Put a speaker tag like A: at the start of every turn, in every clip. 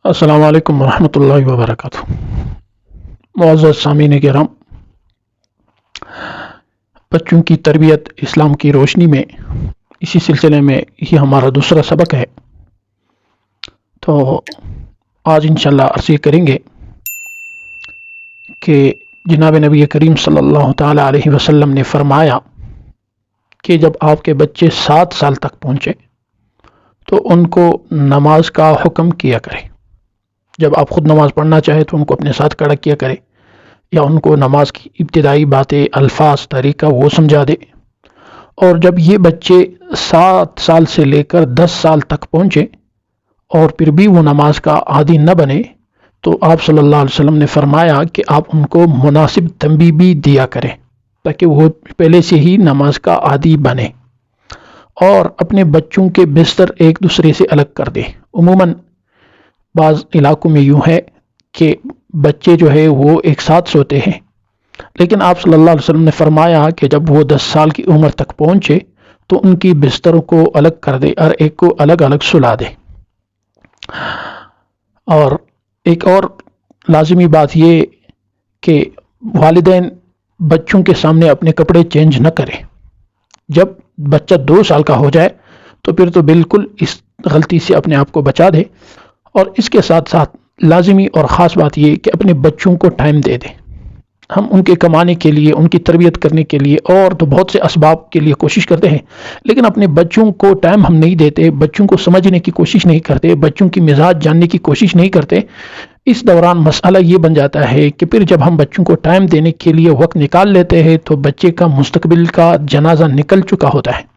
A: السلام علیکم ورحمۃ اللہ وبرکاتہ۔ معزز سامعین کرام، بچوں کی تربیت اسلام کی روشنی میں، اسی سلسلے میں یہ ہمارا دوسرا سبق ہے۔ تو آج انشاءاللہ عرض یہ کریں گے کہ جناب نبی کریم صلی اللہ تعالی علیہ وسلم نے فرمایا کہ جب آپ کے بچے 7 سال تک پہنچے تو ان کو نماز کا حکم کیا کرے۔ جب آپ خود نماز پڑھنا چاہے تو ان کو اپنے ساتھ کھڑا کیا کرے، یا ان کو نماز کی ابتدائی باتیں، الفاظ، طریقہ وہ سمجھا دے۔ اور جب یہ بچے 7 سال سے لے کر 10 سال تک پہنچے اور پھر بھی وہ نماز کا عادی نہ بنے تو آپ صلی اللہ علیہ وسلم نے فرمایا کہ آپ ان کو مناسب تنبیہ بھی دیا کریں تاکہ وہ پہلے سے ہی نماز کا عادی بنے، اور اپنے بچوں کے بستر ایک دوسرے سے الگ کر دے۔ عموماً بعض علاقوں میں یوں ہے کہ بچے جو ہے وہ ایک ساتھ سوتے ہیں، لیکن آپ صلی اللہ علیہ وسلم نے فرمایا کہ جب وہ 10 سال کی عمر تک پہنچے تو ان کی بستروں کو الگ کر دے اور ایک کو الگ الگ سلا دے۔ اور ایک اور لازمی بات یہ کہ والدین بچوں کے سامنے اپنے کپڑے چینج نہ کریں۔ جب بچہ 2 سال کا ہو جائے تو پھر تو بالکل اس غلطی سے اپنے آپ کو بچا دے۔ اور اس کے ساتھ ساتھ لازمی اور خاص بات یہ کہ اپنے بچوں کو ٹائم دے دیں۔ ہم ان کے کمانے کے لیے، ان کی تربیت کرنے کے لیے اور تو بہت سے اسباب کے لیے کوشش کرتے ہیں، لیکن اپنے بچوں کو ٹائم ہم نہیں دیتے، بچوں کو سمجھنے کی کوشش نہیں کرتے، بچوں کی مزاج جاننے کی کوشش نہیں کرتے۔ اس دوران مسئلہ یہ بن جاتا ہے کہ پھر جب ہم بچوں کو ٹائم دینے کے لیے وقت نکال لیتے ہیں تو بچے کا مستقبل کا جنازہ نکل چکا ہوتا ہے۔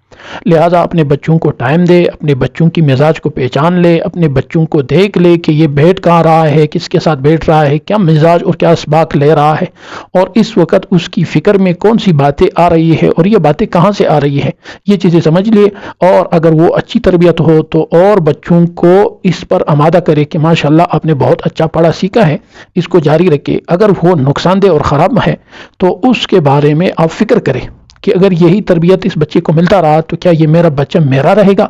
A: لہٰذا اپنے بچوں کو ٹائم دے، اپنے بچوں کی مزاج کو پہچان لے، اپنے بچوں کو دیکھ لے کہ یہ بیٹھ کہاں رہا ہے، کس کے ساتھ بیٹھ رہا ہے، کیا مزاج اور کیا اسباق لے رہا ہے، اور اس وقت اس کی فکر میں کون سی باتیں آ رہی ہے اور یہ باتیں کہاں سے آ رہی ہے، یہ چیزیں سمجھ لے۔ اور اگر وہ اچھی تربیت ہو تو اور بچوں کو اس پر آمادہ کرے کہ ماشاءاللہ آپ نے بہت اچھا پڑھا سیکھا ہے، اس کو جاری رکھے۔ اگر وہ نقصان دہ اور خراب ہے تو اس کے بارے میں آپ فکر کریں کہ اگر یہی تربیت اس بچے کو ملتا رہا تو کیا یہ میرا بچہ میرا رہے گا،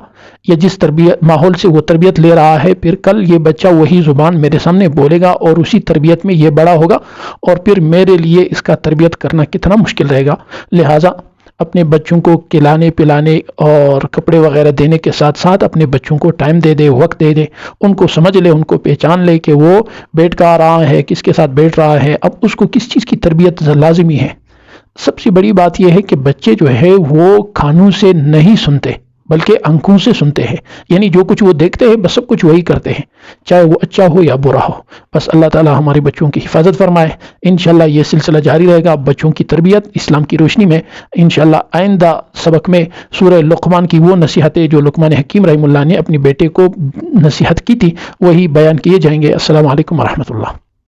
A: یا جس تربیت ماحول سے وہ تربیت لے رہا ہے پھر کل یہ بچہ وہی زبان میرے سامنے بولے گا اور اسی تربیت میں یہ بڑا ہوگا، اور پھر میرے لیے اس کا تربیت کرنا کتنا مشکل رہے گا۔ لہٰذا اپنے بچوں کو کھلانے پلانے اور کپڑے وغیرہ دینے کے ساتھ ساتھ اپنے بچوں کو ٹائم دے دے، وقت دے دے، ان کو سمجھ لے، ان کو پہچان لے کہ وہ بیٹھ کہاں رہا ہے، کس کے ساتھ بیٹھ رہا ہے، اب اس کو کس چیز کی تربیت لازمی ہے۔ سب سے بڑی بات یہ ہے کہ بچے جو ہے وہ کانوں سے نہیں سنتے بلکہ آنکھوں سے سنتے ہیں، یعنی جو کچھ وہ دیکھتے ہیں بس سب کچھ وہی کرتے ہیں، چاہے وہ اچھا ہو یا برا ہو۔ بس اللہ تعالی ہمارے بچوں کی حفاظت فرمائے۔ انشاءاللہ یہ سلسلہ جاری رہے گا، بچوں کی تربیت اسلام کی روشنی میں۔ انشاءاللہ آئندہ سبق میں سورہ لقمان کی وہ نصیحتیں جو لقمان حکیم رحمہ اللہ نے اپنے بیٹے کو نصیحت کی تھی وہی بیان کیے جائیں گے۔ السلام علیکم ورحمۃ اللہ۔